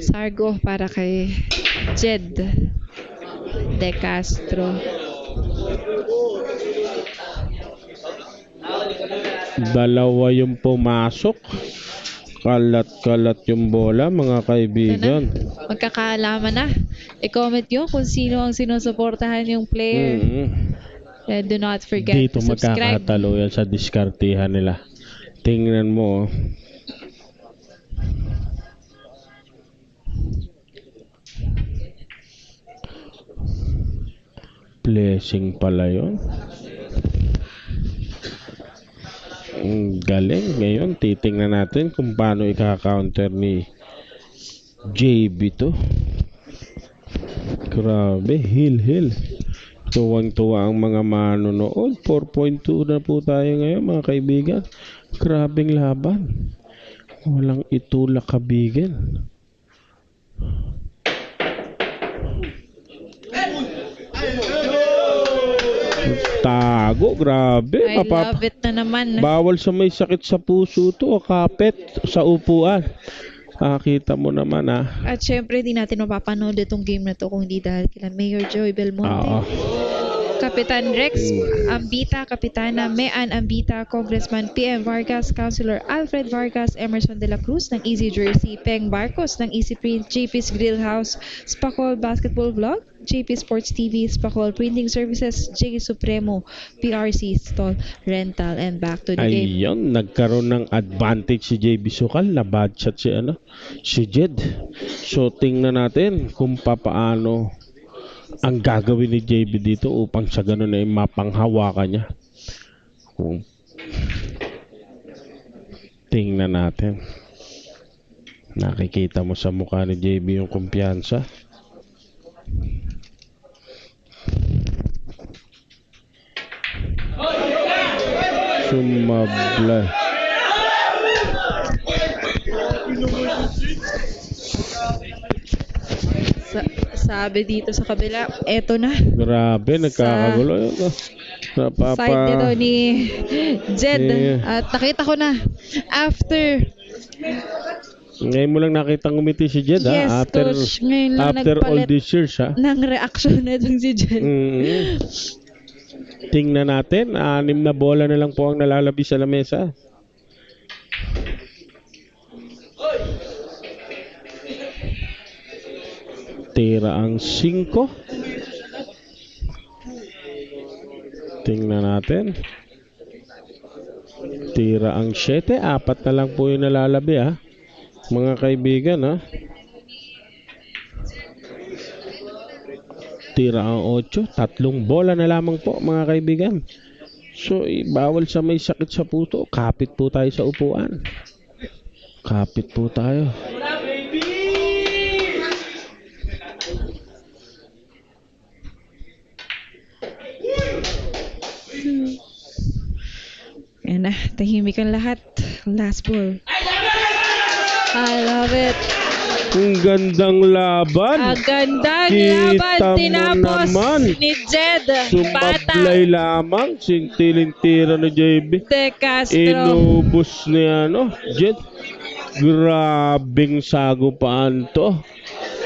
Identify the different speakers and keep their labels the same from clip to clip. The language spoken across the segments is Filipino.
Speaker 1: Sargo para kay Jed De Castro.
Speaker 2: Dalawa yung pumasok. Kalat-kalat yung bola, mga kaibigan.
Speaker 1: Magkakaalaman na. I-comment nyo kung sino ang sinusuportahan yung player. And do not forget
Speaker 2: Dito
Speaker 1: to subscribe.
Speaker 2: magkakatalo yan sa diskartihan nila. Tingnan mo. Blessing pala yun. Ang galing. Ngayon, titingnan natin kung paano i-counter ni JB to. Grabe, hill. Tuwang-tuwa ang mga manonood. 4.2 na po tayo ngayon, mga kaibigan. Grabeng laban. Walang itulak kabigin. Tago, grabe.
Speaker 1: I love it na naman.
Speaker 2: Bawal sa may sakit sa puso to, kapit sa upuan. Nakita mo naman
Speaker 1: At syempre, di natin mapapanood itong game na to kung hindi dahil kila Mayor Joey Belmonte. Kapitan Rex Ambita, Kapitana Mean Ambita, Congressman PM Vargas, Councilor Alfred Vargas, Emerson de la Cruz ng Easy Jersey, Peng Barcos ng Easy Print, JP's Grill House, Spacol Basketball Vlog, JP Sports TV, Spacol Printing Services, J Supremo, PRC Stall Rental, and back to the game.
Speaker 2: Ayun, nagkaroon ng advantage si JB Sukal, na bad shot si Jed. So tingnan natin kung paano ang gagawin ni JB dito upang sa ganun ay mapanghawakan niya. Tingnan natin. Nakikita mo sa mukha ni JB yung kumpiyansa. Sumabla.
Speaker 1: Sabi dito sa kabila, eto na.
Speaker 2: Grabe, nagkakagulo.
Speaker 1: Side nito ni Jed. At nakita ko na, after
Speaker 2: ngayon mo lang nakita ngumiti si Jed,
Speaker 1: yes,
Speaker 2: after
Speaker 1: coach, ngayon lang
Speaker 2: all
Speaker 1: nagpalit
Speaker 2: these years,
Speaker 1: ng reaction na itong si Jed.
Speaker 2: Tingnan natin, 6 na bola na lang po ang nalalabi sa lamesa. Tira ang 5. Tingnan natin. Tira ang 7. 4 na lang po yung nalalabi, mga kaibigan, Tira ang 8. 3 bola na lamang po, mga kaibigan. So, bawal sa may sakit sa puso. Kapit po tayo sa upuan. Kapit po tayo.
Speaker 1: Yan na, tahimik ang lahat. Last ball. I love it.
Speaker 2: Ang gandang laban.
Speaker 1: Ang gandang laban. Tinapos ni Jed.
Speaker 2: Sumablay lamang. Sintiling tira ni JB.
Speaker 1: De Castro.
Speaker 2: Inubos ni Jed. Grabing sagupaan to.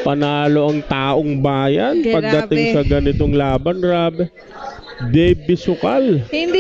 Speaker 2: Panalo ang taong bayan.
Speaker 1: Grabe.
Speaker 2: Pagdating sa ganitong laban, grabe. JB Sukal.
Speaker 1: Hindi